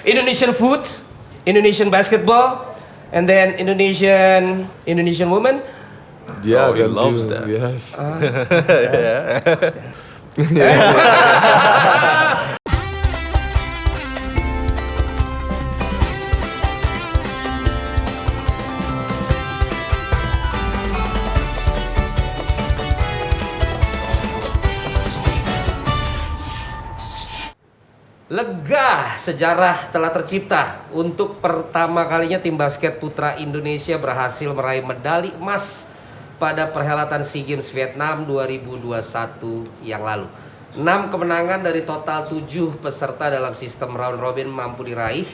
Indonesian food, Indonesian basketball, and then Indonesian women. Yeah, he them loves too. that. Yes. Lega, sejarah telah tercipta. Untuk pertama kalinya tim basket putra Indonesia berhasil meraih medali emas pada perhelatan SEA Games Vietnam 2021 yang lalu. 6 kemenangan dari total 7 peserta dalam sistem round robin mampu diraih.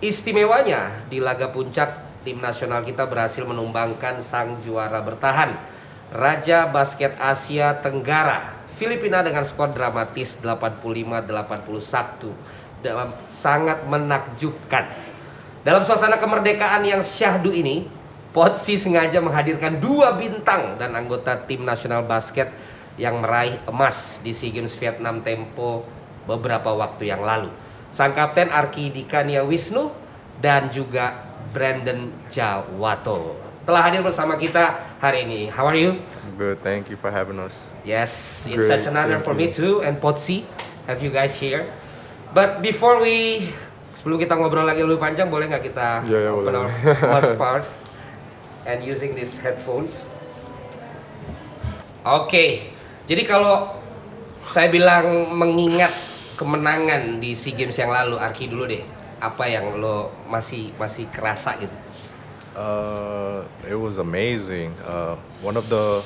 Istimewanya di laga puncak, tim nasional kita berhasil menumbangkan sang juara bertahan, Raja Basket Asia Tenggara, Filipina dengan skor dramatis 85-81. Sangat menakjubkan. Dalam suasana kemerdekaan yang syahdu ini, Podsea sengaja menghadirkan 2 bintang dan anggota tim nasional basket yang meraih emas di SEA Games Vietnam tempo beberapa waktu yang lalu. Sang kapten Arki Dikania Wisnu dan juga Brandon Jawato telah hadir bersama kita hari ini. How are you? Good, thank you for having us. Yes, it's Great, such an honor thank for me you. too and Podsea have you guys here. But sebelum kita ngobrol lagi lebih panjang, boleh nggak kita Yeah, open boleh. our must parts and using these headphones? Oke, jadi kalau saya bilang mengingat kemenangan di SEA Games yang lalu, Arki dulu deh, apa yang lo masih kerasa gitu? It was amazing. One of the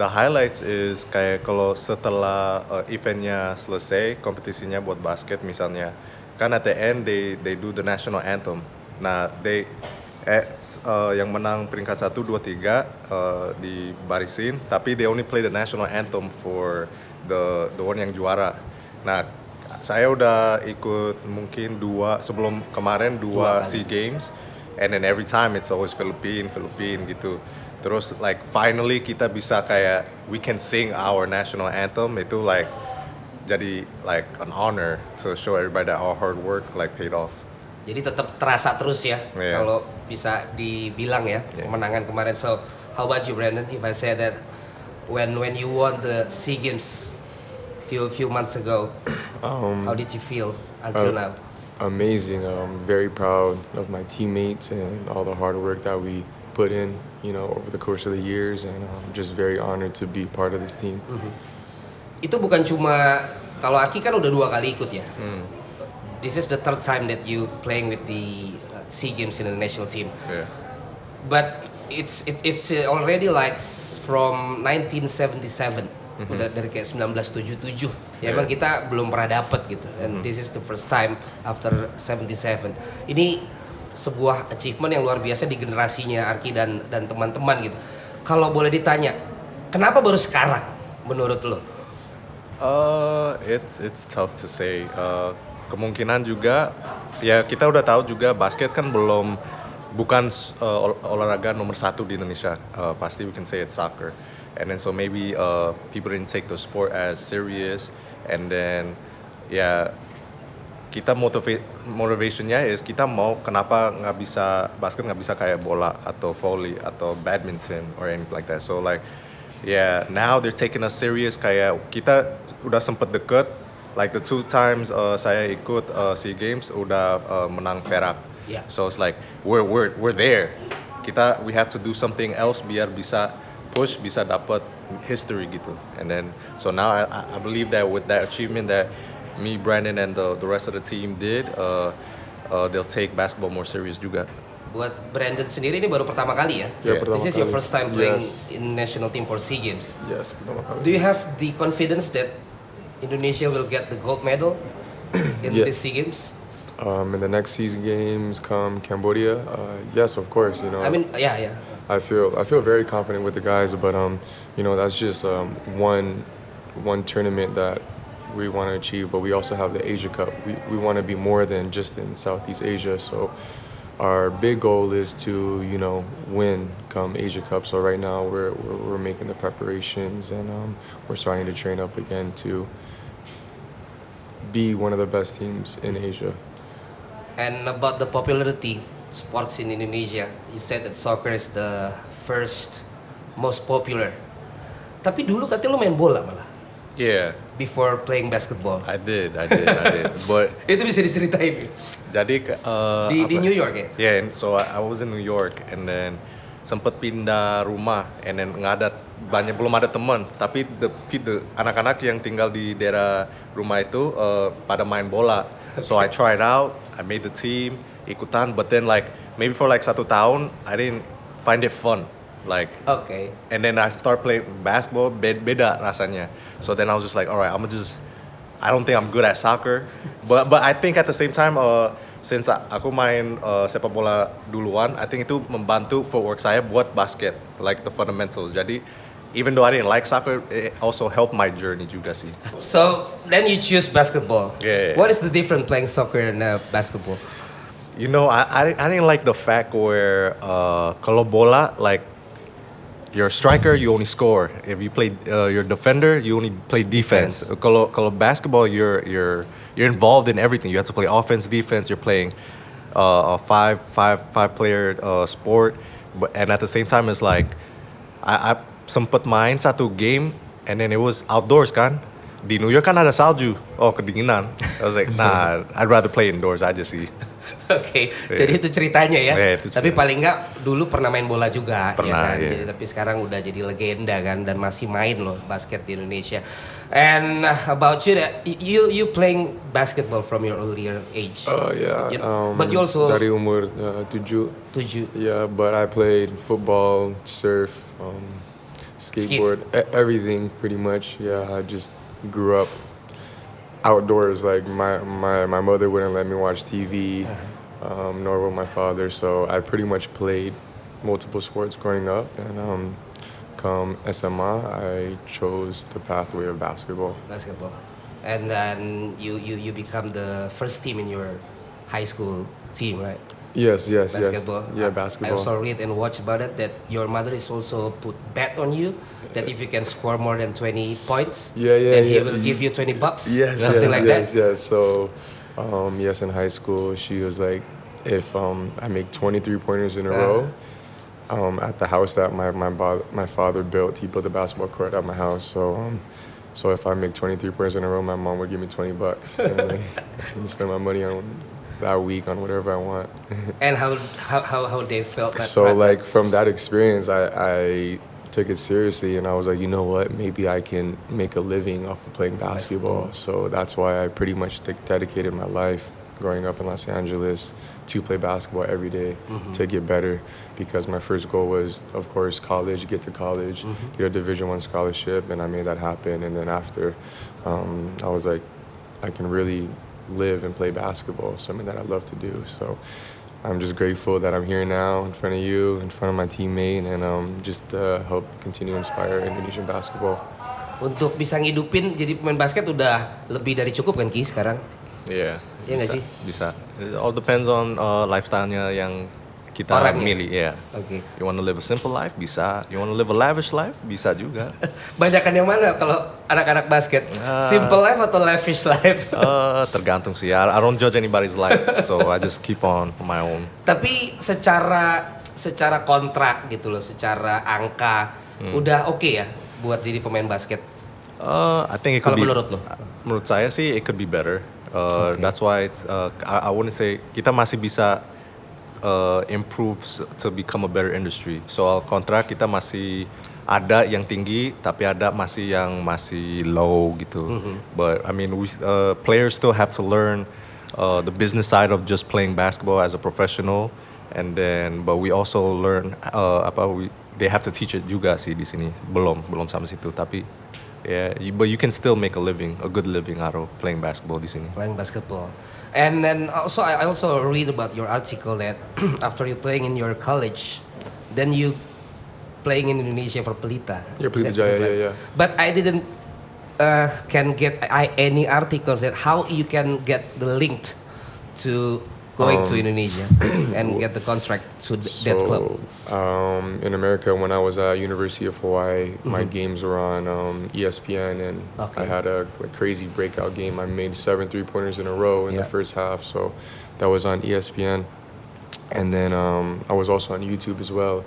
highlights is kayak kalau setelah eventnya selesai, kompetisinya buat basket misalnya, kan at the end they do the national anthem. Nah, yang menang peringkat 1, 2, 3 dibarisin, tapi they only play the national anthem for the one yang juara. Nah, saya udah ikut mungkin sebelum kemarin dua SEA Games, and then every time it's always Philippine gitu. Terus like finally kita bisa kayak we can sing our national anthem, itu like jadi like an honor to show everybody that our hard work like paid off. Jadi tetap terasa terus ya, Yeah. kalau bisa dibilang ya, kemenangan kemarin. So how about you, Brandon? If I say that when you won the SEA Games few months ago, how did you feel until now? Amazing. I'm very proud of my teammates and all the hard work that we put in, over the course of the years, and I'm just very honored to be part of this team. Itu bukan cuma, kalau Arki kan udah 2 kali ikut ya. This is the 3rd time that you playing with the SEA Games in the national team. Yeah. But it's already like from 1977. Udah dari kayak 1977. Ya emang kita belum pernah dapet gitu. And this is the first time after 77. Ini sebuah achievement yang luar biasa di generasinya Arki dan teman-teman gitu. Kalau boleh ditanya, kenapa baru sekarang menurut lo? It's tough to say. Kemungkinan juga ya kita udah tahu juga basket kan bukan olahraga nomor 1 di Indonesia. Pasti we can say it's soccer. And then so maybe people didn't take the sport as serious, and then kita motivationnya is kita mau kenapa basket nggak bisa kayak bola atau volley atau badminton or anything like that. So like now they're taking us serious, kayak kita udah sempet deket, like the 2 times saya ikut SEA Games udah menang perak. Yeah. So it's like we're there. We have to do something else biar bisa push, bisa dapat history gitu. And then so now I believe that with that achievement that me, Brandon, and the rest of the team did, they'll take basketball more serious juga. Buat Brandon sendiri ini baru pertama kali ya? Yeah, pertama This is your kali. first time playing Yes. in national team for SEA Games. Yes, pertama kali. Do you have the confidence that Indonesia will get the gold medal in Yeah. this SEA Games? In the next SEA Games come Cambodia, yes, of course. I mean, yeah. I feel very confident with the guys, but that's just one tournament that we want to achieve. But we also have the Asia Cup. We want to be more than just in Southeast Asia. So our big goal is to win come Asia Cup. So right now we're making the preparations, and we're starting to train up again to be one of the best teams in Asia. And about the popularity sports in Indonesia, you said that soccer is the first most popular. Tapi dulu katanya lu main bola malah Yeah, before playing basketball. I did. But Itu bisa diceritain jadi di New York ya? Yeah, and so I was in New York and then sempet pindah rumah and then belum ada teman, tapi the anak-anak yang tinggal di daerah rumah itu pada main bola. So I tried out, I made the team, ikutan, but then like maybe for like 1 tahun I didn't find it fun. Like Okay. and then I start playing basketball, beda rasanya. So then I was just like, all right, I don't think I'm good at soccer, but I think at the same time, since aku main sepak bola duluan, I think itu membantu footwork saya buat basket, like the fundamentals. Jadi even though I didn't like soccer, it also helped my journey juga sih. So then you choose basketball. Yeah. What is the difference playing soccer and basketball? You know, I didn't like the fact where kalau bola like you're a striker, you only score. If you play you're a defender, you only play defense. Kalau basketball, you're involved in everything. You have to play offense, defense. You're playing a five player sport, and at the same time, it's like I sempet main satu game, and then it was outdoors kan. Di New York kan ada salju. Oh, kedinginan. I was like, nah, I'd rather play indoors aja sih. Oke, jadi itu ceritanya ya. Yeah, itu Tapi cerita. paling nggak dulu pernah main bola juga, Pernah, ya kan. iya. Jadi, tapi sekarang udah jadi legenda kan dan masih main loh basket di Indonesia. And about you, that you playing basketball from your earlier age. Yeah. But you also Dari umur 7. 7. Yeah, but I played football, surf, skateboard, everything pretty much. Yeah, I just grew up outdoors. Like my mother wouldn't let me watch TV, nor would my father. So I pretty much played multiple sports growing up. And come SMA, I chose the pathway of basketball. Basketball. And then you become the first team in your high school team, right? Yes. Basketball. Yeah, I basketball. also read and watch about it that your mother is also put bet on you that if you can score more than 20 points, then he will give you $20. Something like that. Yes. So, yes, in high school, she was like, if I make 23 pointers in a row, at the house that my father built, he built a basketball court at my house. So if I make 23 points in a row, my mom would give me $20, and then I can spend my money on that week on whatever I want. And how they felt that. So like from that experience, I took it seriously, and I was like, you know what, maybe I can make a living off of playing basketball. So that's why I pretty much dedicated my life growing up in Los Angeles to play basketball every day to get better, because my first goal was, of course, college, get to college, get a Division I scholarship, and I made that happen. And then after, I was like, I can really live and play basketball, something that I love to do. So I'm just grateful that I'm here now in front of you, in front of my teammate, and just help continue to inspire Indonesian basketball. Untuk bisa ngidupin jadi pemain basket udah lebih dari cukup kan Ki sekarang? Yeah, Iya nggak sih? Bisa. It all depends on lifestyle-nya yang kita Orangnya. milih. Yeah. Oke. You want to live a simple life, bisa. You want to live a lavish life, bisa juga. Banyakan yang mana kalau anak-anak basket? Simple life atau lavish life? Tergantung sih. I don't judge anybody's life, so I just keep on my own. Tapi secara kontrak gitu loh, secara angka udah oke ya buat jadi pemain basket. I think it could Kalau be. menurut lo? Menurut saya sih, it could be better. That's why it's. I wouldn't say kita masih bisa improve to become a better industry. Soal kontrak kita masih ada yang tinggi, tapi ada yang masih low gitu. But I mean, players still have to learn the business side of just playing basketball as a professional, and then but we also learn they have to teach it juga sih di sini. Belum sampai situ, tapi yeah, but you can still make a good living out of playing basketball di sini. Playing basketball. And then also I also read about your article that after you playing in your college, then you playing in Indonesia for Pelita. Yeah, Pelita Is that Jaya, right? yeah. But I didn't can get any articles that how you can get the link to going to Indonesia and get the contract to that club? In America, when I was at University of Hawaii, my games were on ESPN, and I had a crazy breakout game. I made 7 3-pointers in a row in the first half, so that was on ESPN. And then I was also on YouTube as well.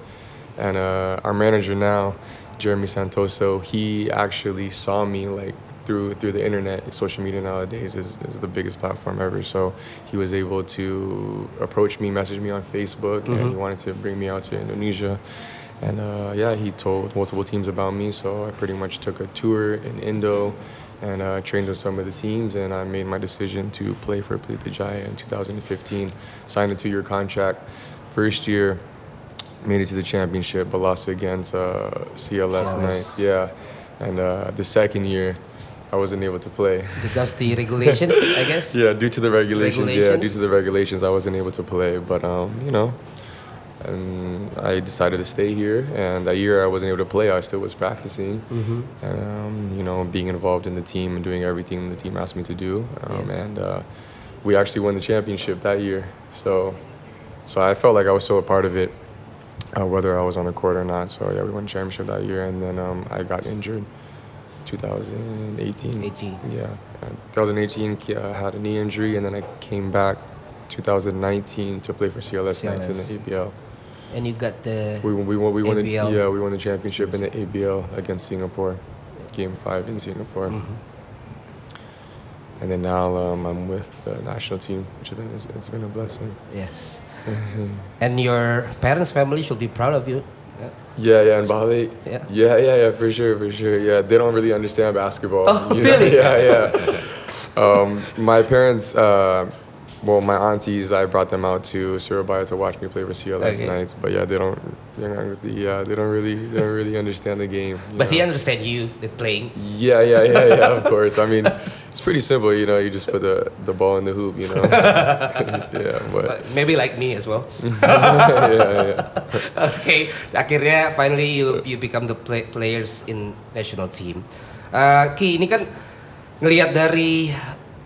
And our manager now, Jeremy Santoso, he actually saw me like through the internet. Social media nowadays is the biggest platform ever. So he was able to approach me, message me on Facebook, and he wanted to bring me out to Indonesia. And he told multiple teams about me. So I pretty much took a tour in Indo and trained with some of the teams. And I made my decision to play for Pelita Jaya in 2015. Signed a 2-year contract. First year, made it to the championship, but lost against CLS Knights. Yeah, and the second year, I wasn't able to play. Because the regulations, I guess? Yeah, due to the regulations. Yeah, due to the regulations, I wasn't able to play. But, and I decided to stay here. And that year I wasn't able to play. I still was practicing. And, being involved in the team and doing everything the team asked me to do. And we actually won the championship that year. So I felt like I was still a part of it, whether I was on the court or not. So, yeah, we won the championship that year. And then I got injured. 2018. Yeah. 2018, I had a knee injury, and then I came back 2019 to play for CLS Knights in the ABL. And you got the we won ABL. we won the championship in the ABL against Singapore, Game 5 in Singapore. And then now I'm with the national team, which it's been a blessing. Yes. And your parents' family should be proud of you. Yeah, in Bali. Yeah, for sure. Yeah, they don't really understand basketball. Oh, really? Yeah. My parents, my aunties, I brought them out to Surabaya to watch me play for CLS Knights. But yeah, they don't really understand the game. But he understand you playing. Yeah, of course. I mean, it's pretty simple, you just put the ball in the hoop, Yeah, but maybe like me as well. yeah. Okay, akhirnya finally you become the players in national team. Ki, ini kan ngelihat dari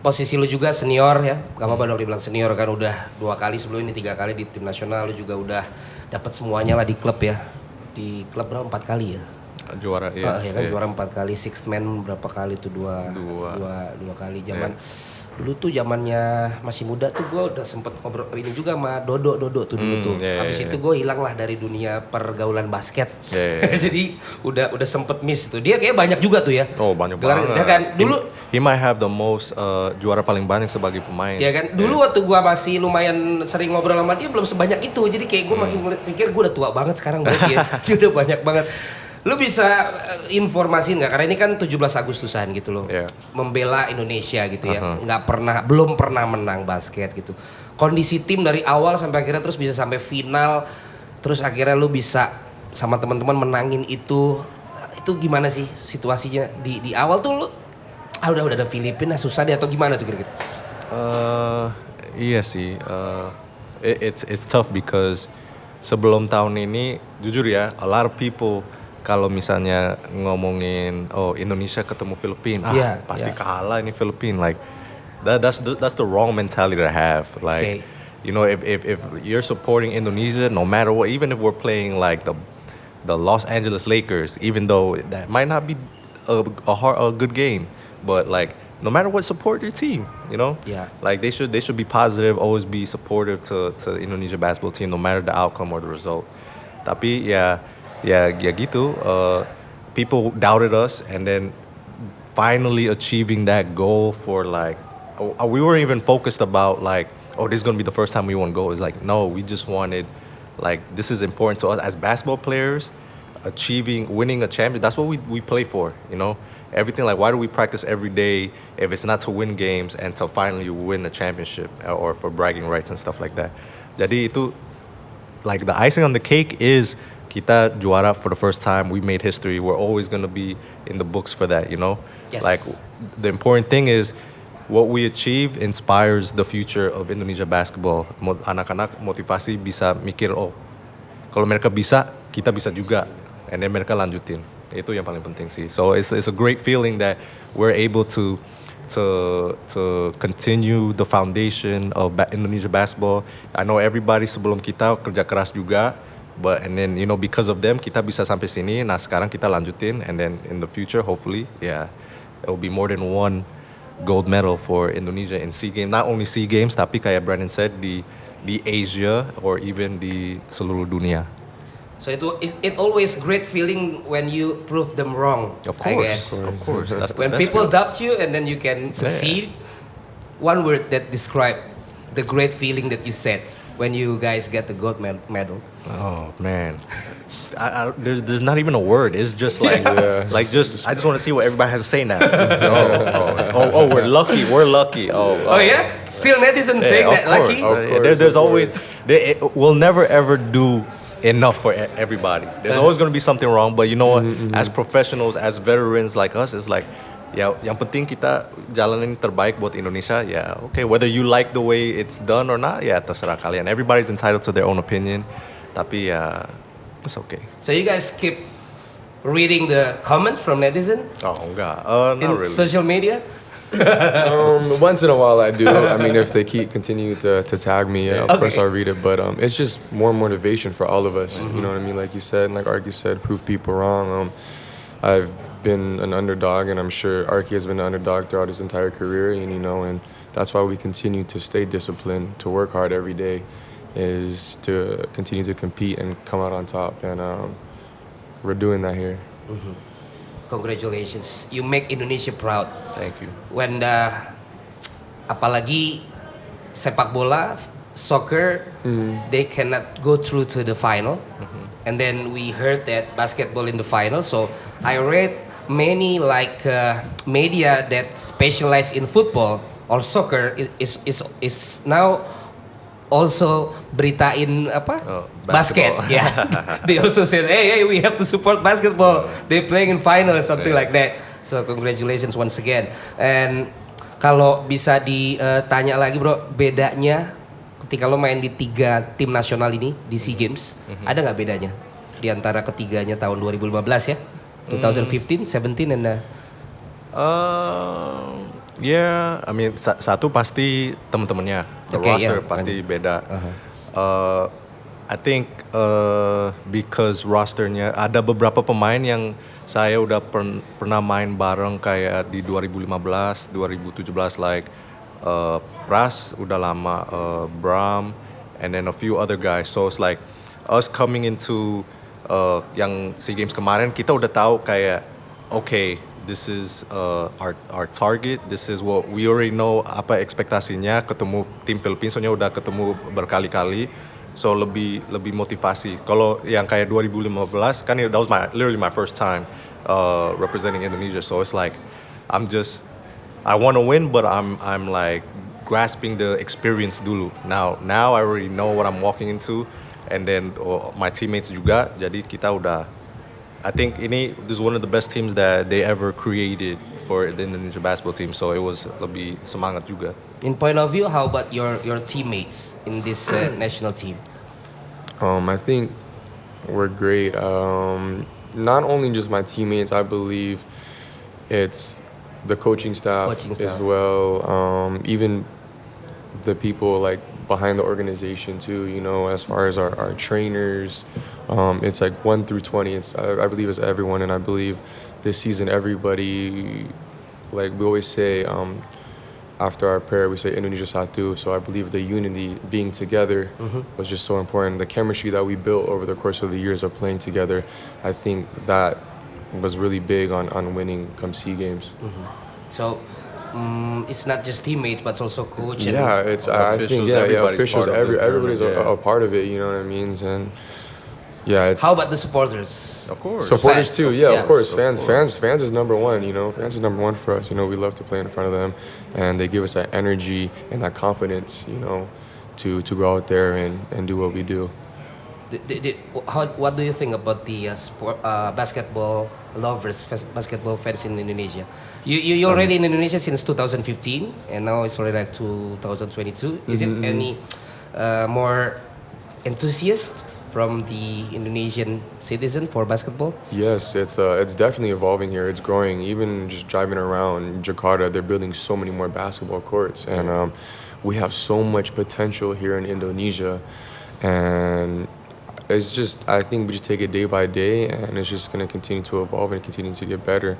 posisi lu juga senior ya, gak apa-apa dong dibilang senior kan, udah 2 kali sebelum ini 3 kali di tim nasional, lu juga udah dapat semuanya lah di klub ya. Di klub berapa 4 kali ya? Juara ya kan, juara 4 kali, six man berapa kali tuh dua kali. Zaman dulu tuh zamannya masih muda tuh gue udah sempet ngobrol ini juga sama Dodo tuh dulu tuh. Habis itu gue hilang lah dari dunia pergaulan basket. Jadi udah sempet miss tuh. Dia kayak banyak juga tuh ya. Oh, banyak banget. Ya kan dulu he might have the most juara paling banyak sebagai pemain. Ya kan dulu waktu gue masih lumayan sering ngobrol sama dia belum sebanyak itu. Jadi kayak gue makin pikir gue udah tua banget sekarang berarti ya. Dia udah banyak banget. Lu bisa informasiin nggak, karena ini kan 17 Agustusan gitu loh, membela Indonesia gitu ya, belum pernah menang basket gitu. Kondisi tim dari awal sampai akhirnya terus bisa sampai final, terus akhirnya lu bisa sama teman-teman menangin itu gimana sih situasinya di awal tuh lu? Udah ada Filipina susah deh atau gimana tuh kira-kira? Iya sih, it's tough because sebelum tahun ini jujur ya, a lot of people kalau misalnya ngomongin Indonesia ketemu Filipina, pasti kalah ini Filipina, like that's the wrong mentality to have. Like if you're supporting Indonesia, no matter what, even if we're playing like the Los Angeles Lakers, even though that might not be a good game, but like no matter what, support your team. Like they should be positive, always be supportive to the Indonesia basketball team, no matter the outcome or the result. Tapi ya gitu, people doubted us, and then finally achieving that goal for like, we weren't even focused about like, this is gonna be the first time we won goal. It's like, no, we just wanted, like, this is important to us as basketball players, winning a champion. That's what we play for, everything. Like, why do we practice every day if it's not to win games and to finally win a championship or for bragging rights and stuff like that? Jadi itu, like, the icing on the cake is kita juara for the first time. We made history. We're always going to be in the books for that, Yes. Like, the important thing is what we achieve inspires the future of Indonesia basketball. Anak-anak motivasi bisa mikir, kalau mereka bisa, kita bisa juga. And then mereka lanjutin. Itu yang paling penting sih. So it's a great feeling that we're able to to continue the foundation of Indonesia basketball. I know everybody sebelum kita kerja keras juga, and then because of them kita bisa sampai sini. Nah sekarang kita lanjutin, and then in the future hopefully it will be more than one gold medal for Indonesia in SEA Games. Not only SEA Games tapi kayak Brandon said di Asia or even di seluruh dunia. So it always great feeling when you prove them wrong. Of course, I guess. of course. That's When people doubt you and then you can succeed. One word that describe the great feeling that you said when you guys get the gold medal. Oh man, there's not even a word. It's just like I just want to see what everybody has to say now. We're lucky. We're lucky. Oh yeah, still netizens saying that lucky. Of course, there's always we'll never ever do enough for everybody. There's always going to be something wrong, but you know what? As professionals, as veterans like us, it's like yang penting kita jalanin terbaik buat Indonesia. Okay, whether you like the way it's done or not, terserah kalian. Everybody's entitled to their own opinion. Tapi it's okay. So you guys keep reading the comments from netizen? Oh enggak, not in really. Social media? Once in a while I do. I mean, if they continue to tag me, of course I'll read it. But it's just more motivation for all of us. You know what I mean? Like you said, and like Arki said, prove people wrong. I've been an underdog, and I'm sure Arki has been an underdog throughout his entire career. And and that's why we continue to stay disciplined, to work hard every day, is to continue to compete and come out on top. And we're doing that here. Congratulations, you make Indonesia proud. Thank you. When apalagi sepak bola, soccer, they cannot go through to the final, and then we heard that basketball in the final. So I read many media that specialize in football or soccer is now also beritain basket. They also said, hey, we have to support basketball. They're playing in final or something like that. So congratulations once again. And kalau bisa ditanya lagi bro, bedanya ketika lo main di 3 tim nasional ini di SEA Games, ada nggak bedanya di antara ketiganya tahun 2015 ya? 2015, 17 and I mean satu pasti teman-temannya, the roster pasti beda. I think because rosternya ada beberapa pemain yang saya udah pernah main bareng kayak di 2015, 2017 like Pras udah lama, Bram, and then a few other guys. So it's like us coming into yang SEA Games kemarin kita udah tahu kayak okay, this is our target. This is what we already know apa ekspektasinya. Ketemu tim Philippines, soalnya udah ketemu berkali-kali. So lebih motivasi. Kalau yang kayak 2015 kan that was literally my first time representing Indonesia. So it's like I want to win, but I'm like grasping the experience dulu. Now I already know what I'm walking into, and then my teammates juga. Jadi kita udah. I think this is one of the best teams that they ever created for the Indonesia basketball team. So it was lebih semangat juga. In point of view, how about your teammates in this national team? I think we're great. Not only just my teammates, I believe it's the coaching staff as well. Even the people like behind the organization too. As far as our trainers. It's like 1 through 20. I believe it's everyone, and I believe this season everybody, like we always say, after our prayer we say Indonesia Satu. So I believe the unity, being together, was just so important. The chemistry that we built over the course of the years of playing together, I think that was really big on winning come SEA Games. So it's not just teammates, but also coach. And it's I think officials. Everybody's a part of it. You know what I mean? And it's. How about the supporters? Of course. Supporters fans. too. Of course. Fans is number one. Fans is number one for us. We love to play in front of them, and they give us that energy and that confidence. To go out there and do what we do. What do you think about the basketball lovers, basketball fans in Indonesia? You already in Indonesia since 2015, and now it's already like 2022. Is it any more enthusiast from the Indonesian citizen for basketball? Yes, it's definitely evolving here. It's growing. Even just driving around Jakarta, they're building so many more basketball courts, and we have so much potential here in Indonesia, and it's just, I think we just take it day by day, and it's just going to continue to evolve and continue to get better.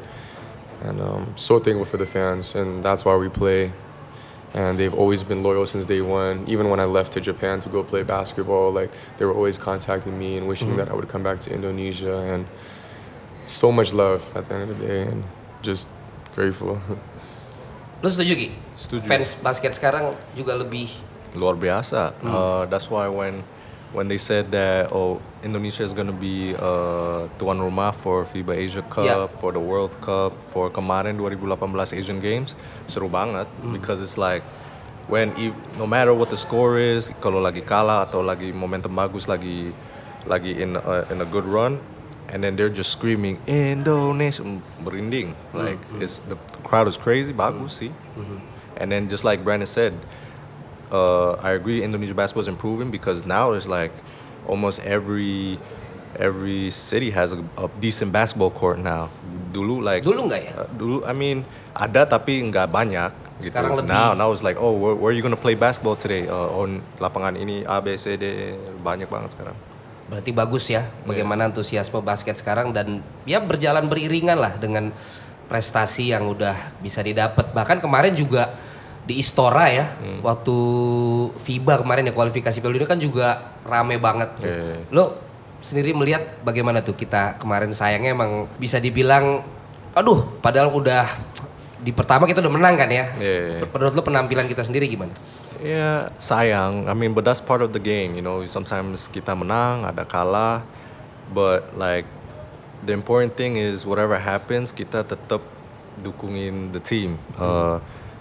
And so thankful for the fans, and that's why we play. And they've always been loyal since day one. Even when I left to Japan to go play basketball, like they were always contacting me and wishing that I would come back to Indonesia. And so much love at the end of the day, and just grateful. Lu setuju Ki? Setuju. Fans basket sekarang juga lebih Luar biasa. That's why when they said that Indonesia is gonna be tuan rumah for FIBA Asia Cup, Yeah. for the World Cup, for kemarin 2018 Asian Games, seru banget because it's like no matter what the score is, kalau lagi kalah atau lagi momentum bagus, lagi in a good run, and then they're just screaming Indonesia, merinding, like the crowd is crazy, bagus sih. And then just like Brandon said, I agree Indonesia basketball is improving because now it's like almost every city has a decent basketball court now. Dulu nggak ya? Dulu I mean ada tapi nggak banyak gitu. Sekarang lebih. Now it's like where are you gonna play basketball today? On lapangan ini A B C D, banyak banget sekarang. Berarti bagus ya bagaimana antusiasme basket sekarang, dan ya berjalan beriringan lah dengan prestasi yang udah bisa didapat. Bahkan kemarin juga di Istora ya, waktu FIBA kemarin ya, kualifikasi Piala Dunia kan juga rame banget tuh. Lo sendiri melihat bagaimana tuh kita kemarin, sayangnya emang bisa dibilang padahal udah di pertama kita udah menang kan ya. Menurut lo penampilan kita sendiri gimana? Ya sayang, I mean but that's part of the game, you know. Sometimes kita menang, ada kalah, but like the important thing is whatever happens kita tetap dukungin the team.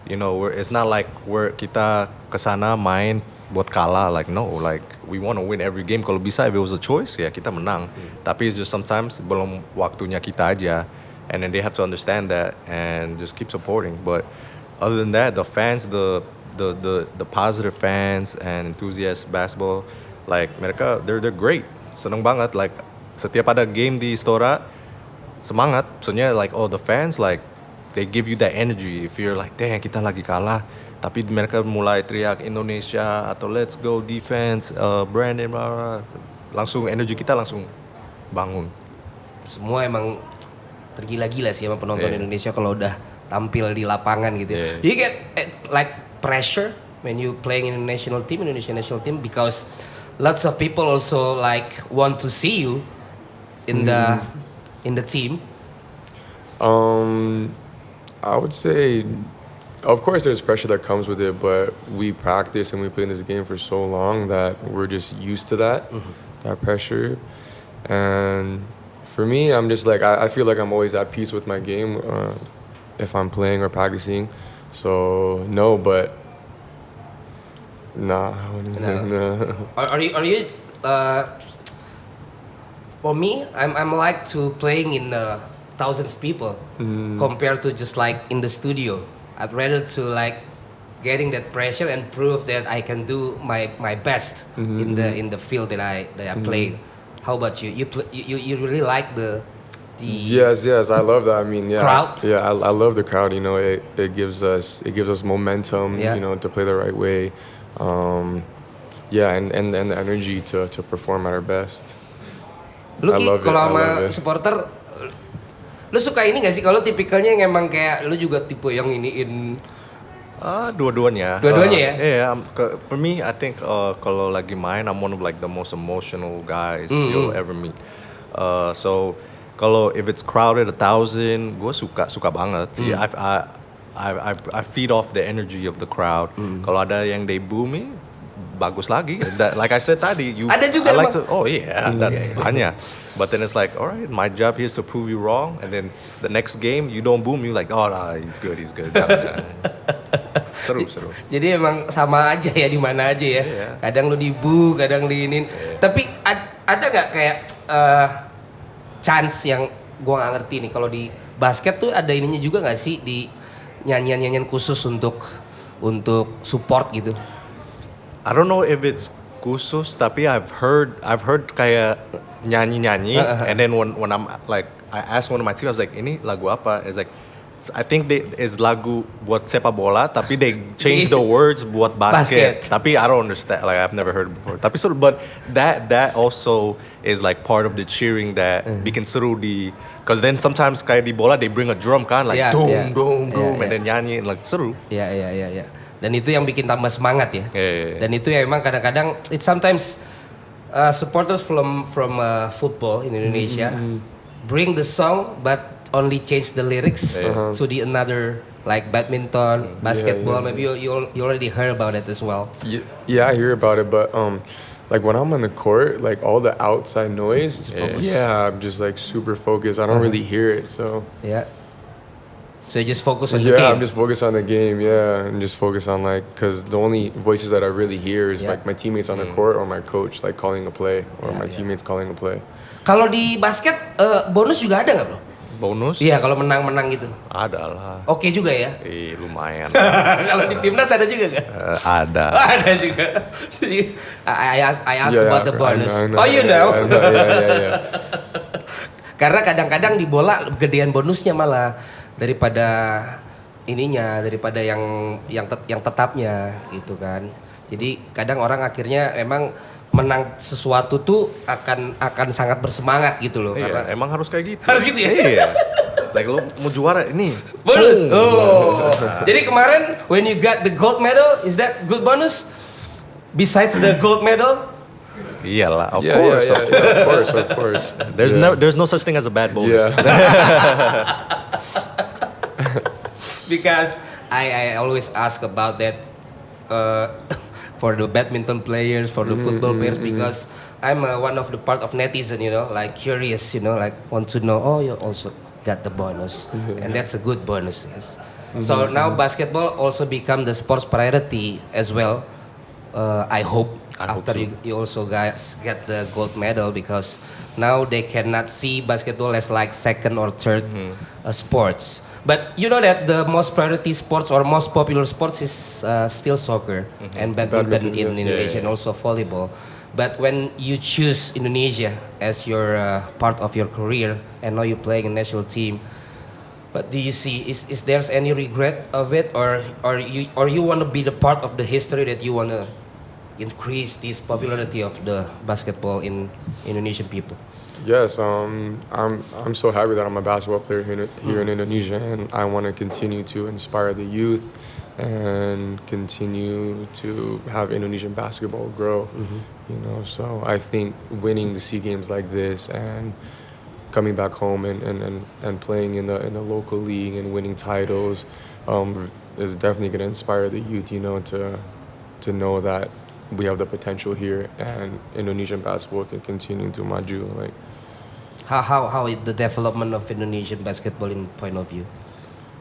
You know, it's not like kita kesana main buat kalah, like no, like we want to win every game. Kalau bisa, if it was a choice, ya kita menang. Tapi it's just sometimes belum waktunya kita aja, and then they have to understand that and just keep supporting. But other than that, the fans, the positive fans and enthusiasts basketball, like mereka they're great, seneng banget. Like setiap ada game di Istora, semangat. Maksudnya like the fans like they give you that energy. If you're like, dang, kita lagi kalah, tapi mereka mulai teriak Indonesia atau let's go defense, Brandon, langsung energi kita langsung bangun. Semua emang tergila-gila sih sama penonton Indonesia kalau udah tampil di lapangan gitu. You get like pressure when you playing in Indonesian national team because lots of people also like want to see you in the team. I would say, of course, there's pressure that comes with it, but we practice and we play in this game for so long that we're just used to that pressure. And for me, I'm just like, I feel like I'm always at peace with my game if I'm playing or practicing. So, no, but nah, I wouldn't say no. Are you for me, I'm like to playing in thousands of people compared to just like in the studio. I'd rather to like getting that pressure and prove that I can do my best in the field that I play. How about you? You really like the Yes, I love that. I mean, yeah, crowd? yeah, I love the crowd. You know, it gives us momentum. Yeah. You know, to play the right way. Yeah, and the energy to perform at our best. Lu I Ki, love it, kalau I sama love it. supporter, lu suka ini gak sih? Kalau tipikalnya yang emang kayak lu juga tipe yang iniin. Dua-duanya. Dua-duanya ya? Yeah, for me, I think kalau lagi main, I'm one of like the most emotional guys you'll ever meet. So kalau if it's crowded 1,000, gue suka banget sih. I feed off the energy of the crowd. Kalau ada yang they boo me, bagus lagi. Like I said tadi, Ada juga I like emang? to. Oh yeah, banyak. But then it's like, all right, my job here is to prove you wrong. And then the next game, you don't boo me, like, oh no, he's good. Seru. Jadi emang sama aja ya di mana aja ya. Iya. Kadang lu dibu, kadang diinin. Tapi ada nggak kayak chance yang gua nggak ngerti nih, kalau di basket tuh ada ininya juga nggak sih, di nyanyian khusus untuk support gitu? I don't know if it's khusus, tapi I've heard kayak nyanyi, and then when I'm like I asked one of my team, I was like, ini lagu apa? It's like I think is lagu buat sepak bola, tapi they changed the words buat basket. Tapi I don't understand, like I've never heard it before. Tapi so, but that also is like part of the cheering that bikin seru di, cause then sometimes kayak di bola they bring a drum kan, like doom, and then nyanyi, and like seru. Iya. Dan itu yang bikin tambah semangat ya. Dan itu ya emang kadang-kadang it sometimes supporters from football in Indonesia bring the song but only change the lyrics to the another, like badminton, basketball. Maybe you already heard about it as well. Yeah, I hear about it, but like when I'm on the court, like all the outside noise, I'm just like super focused. I don't really hear it, so So you just focus on the game. Yeah, I'm just focused on the game. Yeah, and just focus on like, cause the only voices that I really hear is like my teammates on the court or my coach like calling a play or my teammates calling a play. Kalau di basket bonus juga ada nggak bro? Bonus? Iya, kalau menang gitu. Ada lah. Oke juga ya? Lumayan. Kalau di timnas ada juga nggak? Ada. Ada juga. I asked about the bonus. Oh, you know? Yeah. Karena kadang-kadang di bola gedean bonusnya malah daripada yang tetapnya gitu kan. Jadi kadang orang akhirnya emang menang sesuatu tuh akan sangat bersemangat gitu loh. Iya, karena emang harus kayak gitu. Harus gitu ya? Iya. Like lo mau juara ini. Bonus. Jadi kemarin when you got the gold medal, is that good bonus? Besides the gold medal? Iyalah, of course. There's no such thing as a bad bonus. Because I always ask about that for the badminton players, for the football players, because I'm one of the part of netizen, like curious, like want to know. Oh, you also got the bonus, and that's a good bonus. Yes. So now basketball also become the sports priority as well. I hope after you also guys get the gold medal, because now they cannot see basketball as like second or third sports. But you know that the most priority sports or most popular sports is still soccer and badminton in Indonesia, and also volleyball. But when you choose Indonesia as your part of your career, and now you're playing a national team, but do you see is there any regret of it, or you want to be the part of the history that you want to increase this popularity of the basketball in Indonesian people? Yes, I'm so happy that I'm a basketball player here in Indonesia, and I want to continue to inspire the youth and continue to have Indonesian basketball grow. So I think winning the SEA Games like this and coming back home and playing in the local league and winning titles is definitely going to inspire the youth, to know that we have the potential here and Indonesian basketball can continue to maju. Like, how is the development of Indonesian basketball in point of view?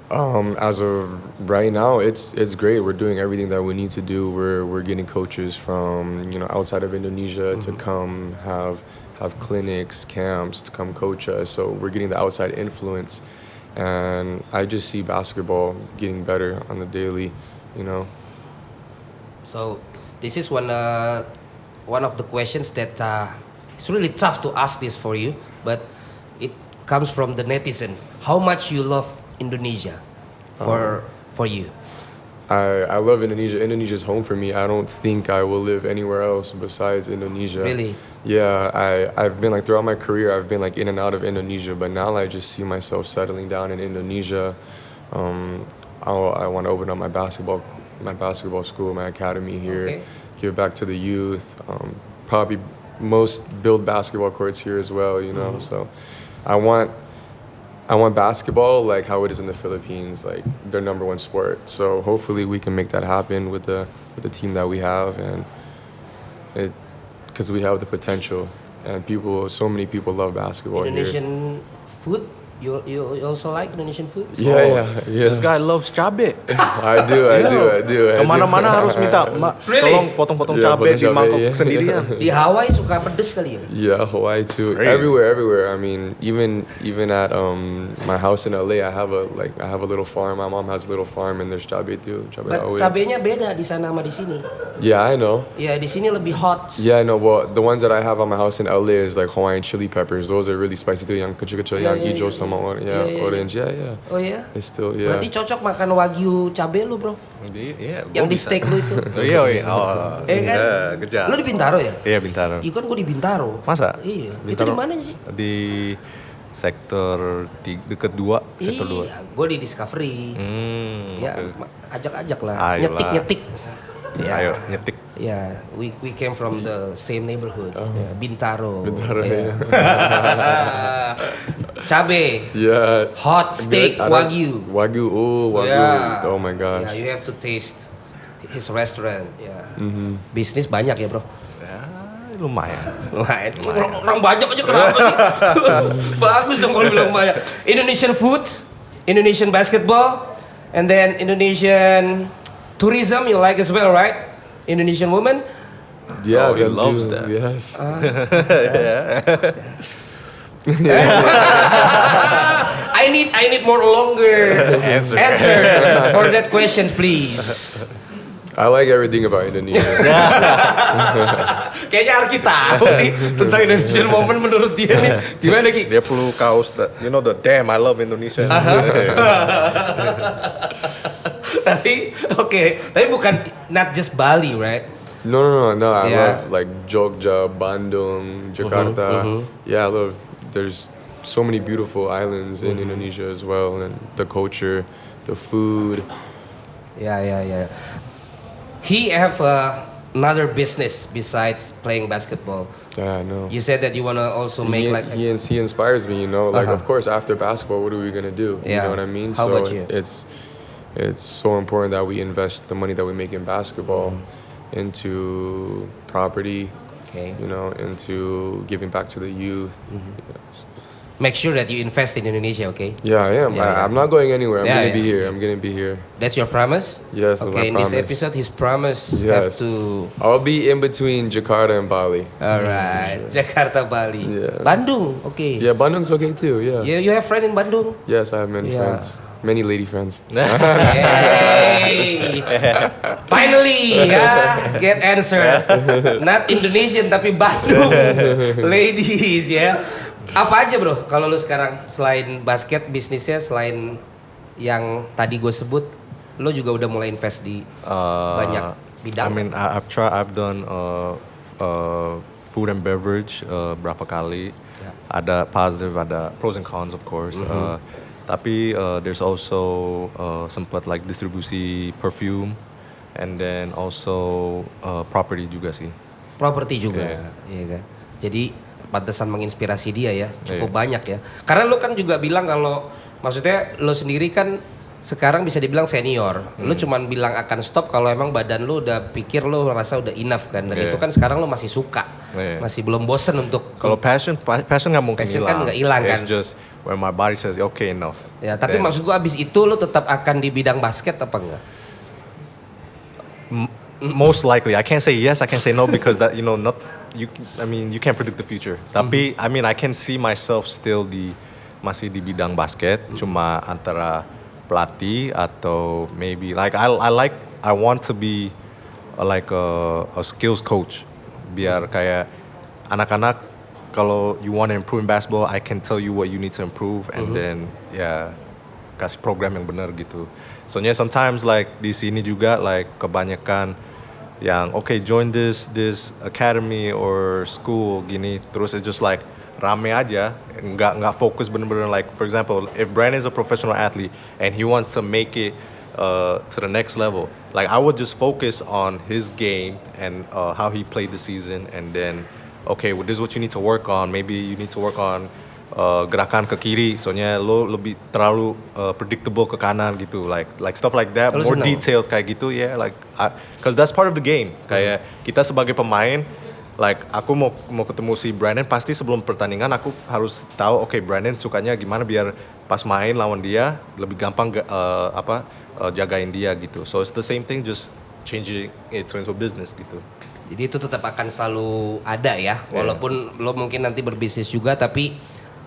As of right now, it's great. We're doing everything that we need to do. We're getting coaches from outside of Indonesia to come have clinics, camps, to come coach us. So we're getting the outside influence, and I just see basketball getting better on the daily. So this is one of the questions that it's really tough to ask this for you, but it comes from the netizen. How much you love Indonesia for you? I love Indonesia. Indonesia's home for me. I don't think I will live anywhere else besides Indonesia. Really? Yeah, I've been like throughout my career, I've been like in and out of Indonesia, but now I just see myself settling down in Indonesia. I want to open up my basketball school, my academy here, give back to the youth. Probably build basketball courts here as well, So I want basketball like how it is in the Philippines, like their number one sport. So hopefully we can make that happen with the team that we have, and because we have the potential, and so many people love basketball Indonesian here. food You also like Indonesian food? Yeah. This guy loves cabe. I do. Kemana-mana harus minta, Really? tolong potong-potong Yeah, cabe potong di cabe, mangkok yeah. sendirian. Di Hawaii suka pedes kali ya? Yeah, Hawaii too. Really? Everywhere. I mean, even at my house in LA, I have a little farm. My mom has a little farm, and there's cabe too. But cabenya beda di sana sama di sini. Yeah, I know. Ya di sini lebih hot. Yeah, I know. Well, the ones that I have on my house in LA is like Hawaiian chili peppers. Those are really spicy too. Yang kecil-kecil, yang hijau sama orange. Yeah. Oh ya? It's still, yeah. Berarti cocok makan wagyu cabe lu bro? Iya, Yang di steak lu itu. Oh iya. Kan? Kejar. Lu di Bintaro ya? Iya, Bintaro. Iya kan gue di Bintaro. Masa? Iya. Itu Bintaro. di mana sih? Di sektor deket 2, sektor 2. Iya, gue di Discovery. Ya, ajak-ajak lah. Ayolah. Nyetik-nyetik. Ya. Ayo, nyetik. Ya, we came from the same neighborhood. Ya, Bintaro. yeah. Cabe. Yeah. Hot steak Good. wagyu. Wagyu. Yeah. Oh my gosh. Yeah, you have to taste his restaurant. Yeah. Bisnis banyak ya bro. Ya, lumayan. Orang banyak aja kenapa sih? Bagus dong kalau bilang banyak. Indonesian food, Indonesian basketball, and then Indonesian tourism you like as well, right? Indonesian women. Yeah, Oh, he them loves too. that. Yes. I need more longer Answer. for that questions, please. I like everything about Indonesia. Kayaknya Arki tahu nih tentang Indonesian moment menurut dia nih. Gimana Ki? Dia perlu kaos that, you know, the damn I love Indonesia. Tapi tapi bukan not just Bali, right? No. I Yeah. love like Jogja, Bandung, Jakarta. Yeah, I love. There's so many beautiful islands in Indonesia as well, and the culture, the food. Yeah. He have another business besides playing basketball. Yeah, I know. You said that you wanna also make he inspires me, you know. Like, Uh-huh. of course, after basketball, what are we gonna do? You Yeah. know what I mean? How so about you? it's so important that we invest the money that we make in basketball into property. Okay. You know, into giving back to the youth. Make sure that you invest in Indonesia, okay? Yeah, I am. Yeah. I'm not going anywhere. I'm Yeah, gonna be yeah. here. I'm gonna be here. That's your promise? Yes, that's Okay, my in this promise. episode, his promise have Yes. to. I'll be in between Jakarta and Bali. Alright, Jakarta, Bali, Yeah. Bandung, okay. Yeah, Bandung's okay too. Yeah. You have friend in Bandung? Yes, I have many Yeah. friends. Many lady friends. Hey, finally, get answer. Not Indonesian tapi Bandung, ladies ya. Apa aja bro? Kalau lu sekarang selain basket bisnisnya, selain yang tadi gue sebut, lu juga udah mulai invest di banyak bidang. I mean, I've done food and beverage berapa kali. Yeah. Ada positive, ada pros and cons of course. Tapi there's also sempat like distribusi perfume, and then also property juga sih. Properti juga, iya kan. Jadi pantesan menginspirasi dia ya, cukup Iya. banyak ya. Karena lu kan juga bilang kalau, maksudnya lu sendiri kan sekarang bisa dibilang senior. Lu cuman bilang akan stop kalau emang badan lu udah pikir lu rasa udah enough kan. Dan Iya. itu kan sekarang lu masih suka, Iya. masih belum bosen untuk. Kalau passion nggak mungkin Passion hilang. kan nggak hilang kan. It's just when my body says okay enough. Ya, tapi Then- maksud gua abis itu lu tetap akan di bidang basket apa enggak? Most likely, I can't say yes, I can't say no because that you know not you. I mean, you can't predict the future. Tapi I mean, I can see myself still masih di bidang basket, cuma antara pelatih atau maybe like I want to be like a skills coach. Biar kayak anak-anak kalau you want to improve in basketball, I can tell you what you need to improve and then kasih program yang benar gitu. Soalnya sometimes like di sini juga like kebanyakan yang join this academy or school gini, terus it's just like rame aja, nggak fokus bener-bener like for example if Brandon is a professional athlete and he wants to make it to the next level, like I would just focus on his game and how he played the season, and then well, this is what you need to work on. Maybe you need to work on gerakan ke kiri, soalnya lo lebih terlalu predictable ke kanan gitu, like stuff like that, Lo more seneng? detailed kayak gitu, like cause that's part of the game. Kayak kita sebagai pemain, like aku mau ketemu si Brandon, pasti sebelum pertandingan aku harus tahu oke, Brandon sukanya gimana biar pas main lawan dia lebih gampang jagain dia gitu. So it's the same thing, just changing it into business gitu. Jadi itu tetap akan selalu ada ya, walaupun lo mungkin nanti berbisnis juga, tapi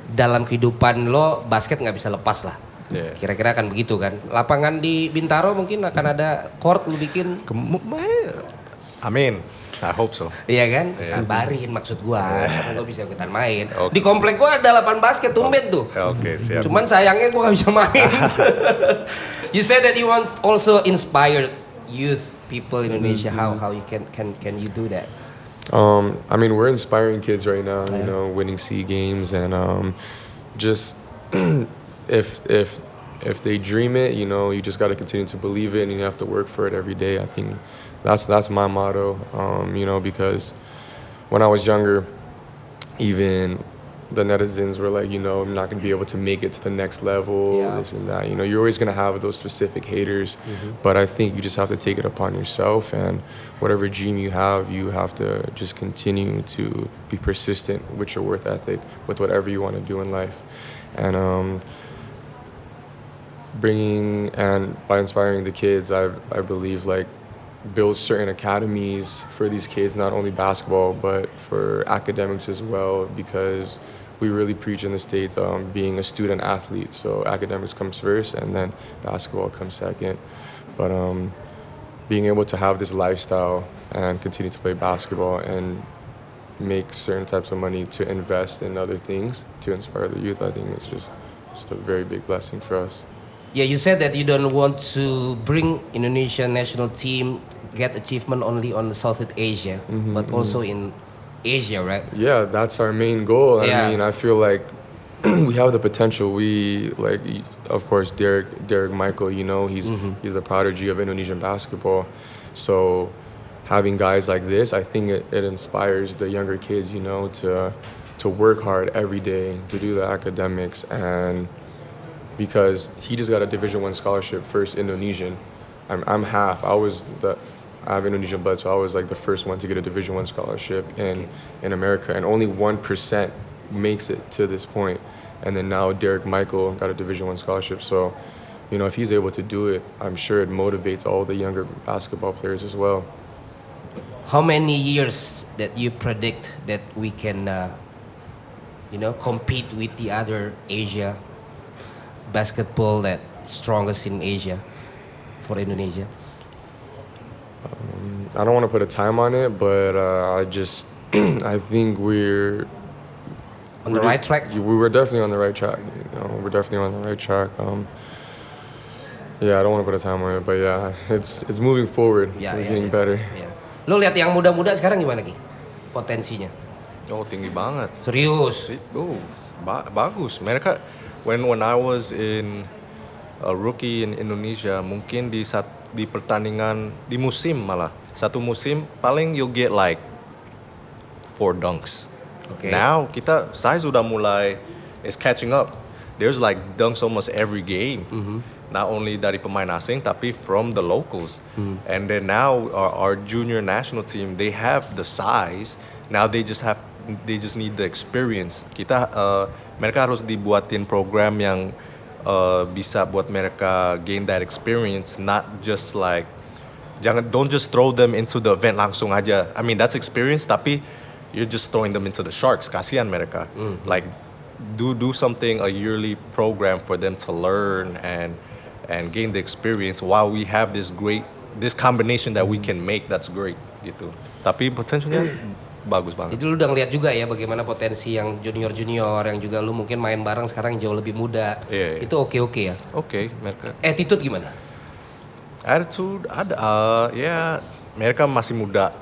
dalam kehidupan lo basket nggak bisa lepas lah. Kira-kira akan begitu kan. Lapangan di Bintaro mungkin akan ada court lo bikin. Amin, I hope so. Iya kan? Kabarin maksud gua, lo bisa ikutan main. Di komplek gua ada lapangan basket tumben tuh. Oke, siap. Cuman sayangnya gua nggak bisa main. You said that you want also inspire youth people in Indonesia. How you can you do that? I mean, we're inspiring kids right now, you know, winning SEA games, and just if they dream it, you know, you just got to continue to believe it, and you have to work for it every day. I think that's my motto, you know, because when I was younger, even the netizens were like, you know, I'm not going to be able to make it to the next level, this and that. You know, you're always going to have those specific haters, but I think you just have to take it upon yourself, and whatever dream you have to just continue to be persistent with your work ethic, with whatever you want to do in life. And by inspiring the kids, I believe, like, build certain academies for these kids, not only basketball, but for academics as well, because we really preach in the States being a student athlete. So academics comes first and then basketball comes second. But being able to have this lifestyle and continue to play basketball and make certain types of money to invest in other things to inspire the youth, I think it's just a very big blessing for us. Yeah, you said that you don't want to bring Indonesian national team get achievement only on Southeast Asia, but also in Asia, right? Yeah, that's our main goal. Yeah. I mean, I feel like we have the potential. We, like, of course, Derek Michael, you know, he's the prodigy of Indonesian basketball. So having guys like this, I think it inspires the younger kids, you know, to work hard every day, to do the academics, and because he just got a Division I scholarship, first Indonesian. I'm half. I have Indonesian blood, so I was like the first one to get a Division I scholarship in America, and only 1% makes it to this point. And then now Derek Michael got a Division I scholarship, so, you know, if he's able to do it, I'm sure it motivates all the younger basketball players as well. How many years that you predict that we can, compete with the other Asia basketball that strongest in Asia for Indonesia? I don't want to put a time on it, but I think we're on the right track. We're definitely on the right track. You know, we're definitely on the right track. I don't want to put a time on it, but yeah, it's moving forward. We're getting better. Yeah. Lo lihat yang muda-muda sekarang gimana Ki? Potensinya? Oh, tinggi banget. Serius? Bagus. Mereka when I was in a rookie in Indonesia, mungkin di pertandingan di musim malah satu musim paling you'll get like 4 dunks. Okay. Now kita size udah mulai is catching up. There's like dunks almost every game. Not only dari pemain asing tapi from the locals. And then now our junior national team, they have the size. Now they just need the experience. Mereka harus dibuatin program yang bisa buat mereka gain that experience, not just like don't just throw them into the event langsung aja. I mean, that's experience, tapi you're just throwing them into the sharks. Kasihan mereka. Like do something, a yearly program for them to learn and gain the experience while we have this combination that we can make that's great gitu. Tapi potentialnya bagus banget. Jadi lu udah ngeliat juga ya bagaimana potensi yang junior yang juga lu mungkin main bareng sekarang jauh lebih muda. Yeah. Itu oke ya? Oke, mereka. Attitude gimana? Attitude ada, mereka masih muda.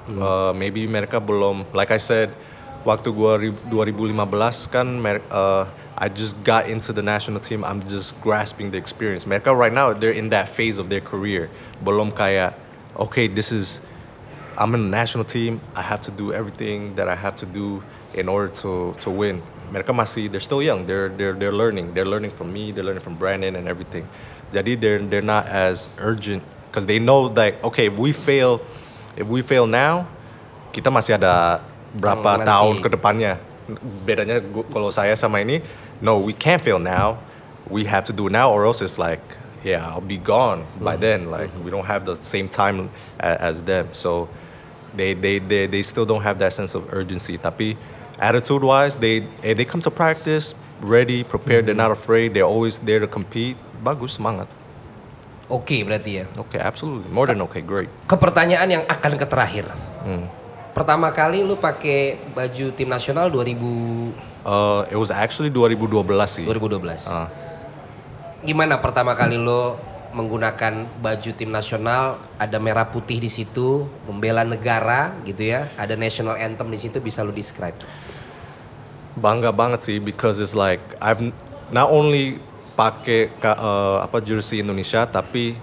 Maybe mereka belum, like I said, waktu gua 2015 kan I just got into the national team. I'm just grasping the experience. Mereka right now they're in that phase of their career. Belum kayak, okay, I'm in the national team. I have to do everything that I have to do in order to win. Mereka masih, they're still young. They're learning. They're learning from me. They're learning from Brandon and everything. Jadi they're not as urgent because they know that okay, if we fail now, kita masih ada berapa nanti. tahun ke depannya. Bedanya kalau saya sama ini, no, we can't fail now. We have to do it now, or else it's like, yeah, I'll be gone by then. Like we don't have the same time as them. So they still don't have that sense of urgency. Tapi attitude-wise, they come to practice ready, prepared. They're not afraid. They're always there to compete. Bagus, semangat. Oke berarti ya. Okay, absolutely. More than okay, great. Ke pertanyaan yang akan ke terakhir. Pertama kali lu pakai baju tim nasional 2000 It was actually 2012 sih. 2012. Gimana pertama kali lo menggunakan baju tim nasional, ada merah putih di situ, membela negara gitu ya, ada national anthem di situ, bisa lo describe? Bangga banget sih, because it's like I've not only pakai jersey Indonesia, tapi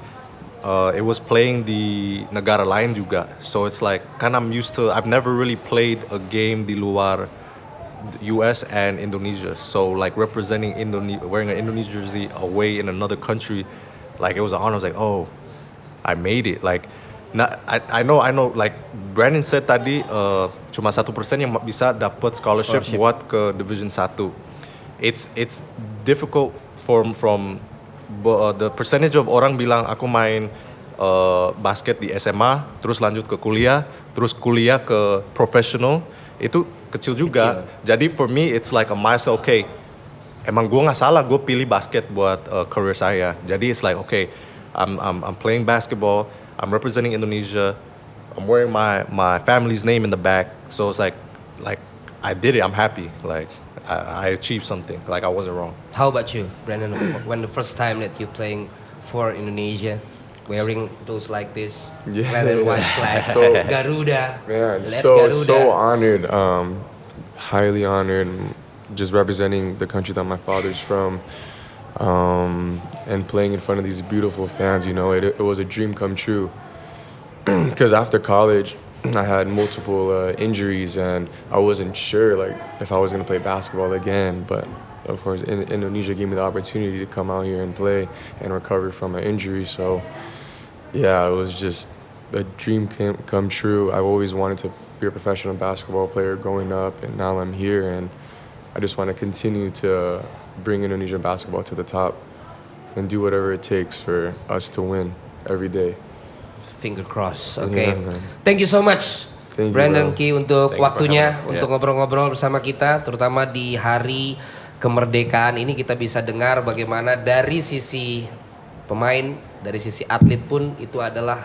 it was playing di negara lain juga. So it's like kan I've never really played a game di luar US and Indonesia. So like representing wearing an Indonesia jersey away in another country, like it was an honor. I was like, oh, I made it. Like, I know. Like Brandon said tadi, cuma 1% yang bisa dapat scholarship buat ke Division 1. It's difficult from the percentage of orang bilang aku main basket di SMA, terus lanjut ke kuliah, terus kuliah ke professional, itu kecil juga. Jadi for me it's like a milestone. Okay, emang gue nggak salah gue pilih basket buat career saya. Jadi it's like okay, I'm playing basketball, I'm representing Indonesia, I'm wearing my family's name in the back. So it's like I did it. I'm happy. Like I achieved something. Like I wasn't wrong. How about you, Brandon? When the first time that you playing for Indonesia, wearing those like this, red and white flag, Garuda. Man, Garuda. so honored, highly honored, just representing the country that my father's from, and playing in front of these beautiful fans. You know, it was a dream come true. Because after college, I had multiple injuries, and I wasn't sure like if I was gonna play basketball again. But of course, Indonesia gave me the opportunity to come out here and play and recover from an injury. So yeah, it was just a dream come true. I always wanted to be a professional basketball player growing up, and now I'm here, and I just want to continue to bring Indonesian basketball to the top and do whatever it takes for us to win every day. Finger cross. Okay. Yeah, Thank you so much, Thank you, Brandon bro. Ki, untuk Thank you for waktunya having me. untuk ngobrol-ngobrol bersama kita, terutama di hari kemerdekaan ini. Kita bisa dengar bagaimana dari sisi pemain, dari sisi atlet pun itu adalah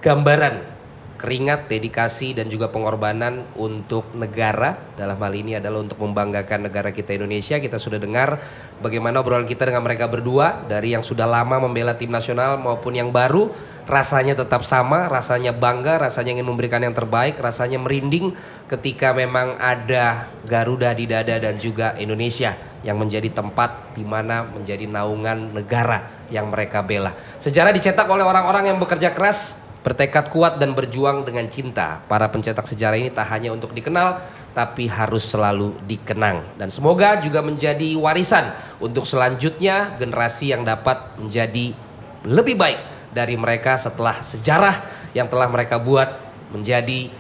gambaran keringat, dedikasi dan juga pengorbanan untuk negara. Dalam hal ini adalah untuk membanggakan negara kita Indonesia. Kita sudah dengar bagaimana obrolan kita dengan mereka berdua, dari yang sudah lama membela tim nasional maupun yang baru. Rasanya tetap sama, rasanya bangga, rasanya ingin memberikan yang terbaik, rasanya merinding ketika memang ada Garuda di dada dan juga Indonesia yang menjadi tempat di mana menjadi naungan negara yang mereka bela. Sejarah dicetak oleh orang-orang yang bekerja keras, bertekad kuat dan berjuang dengan cinta. Para pencetak sejarah ini tak hanya untuk dikenal, tapi harus selalu dikenang. Dan semoga juga menjadi warisan untuk selanjutnya generasi yang dapat menjadi lebih baik dari mereka setelah sejarah yang telah mereka buat menjadi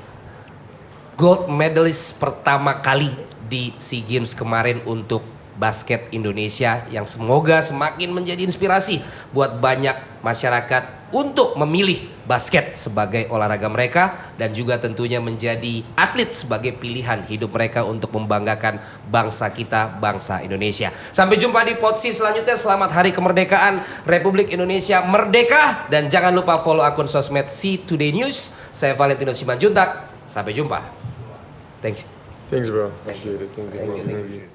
gold medalist pertama kali di SEA Games kemarin untuk basket Indonesia, yang semoga semakin menjadi inspirasi buat banyak masyarakat untuk memilih basket sebagai olahraga mereka, dan juga tentunya menjadi atlet sebagai pilihan hidup mereka untuk membanggakan bangsa kita, bangsa Indonesia. Sampai jumpa di Podsea selanjutnya. Selamat Hari Kemerdekaan Republik Indonesia Merdeka, dan jangan lupa follow akun sosmed See Today News. Saya Valentino Simanjuntak. Sampai jumpa. Thanks. Thanks, bro. Appreciate it. Thank you.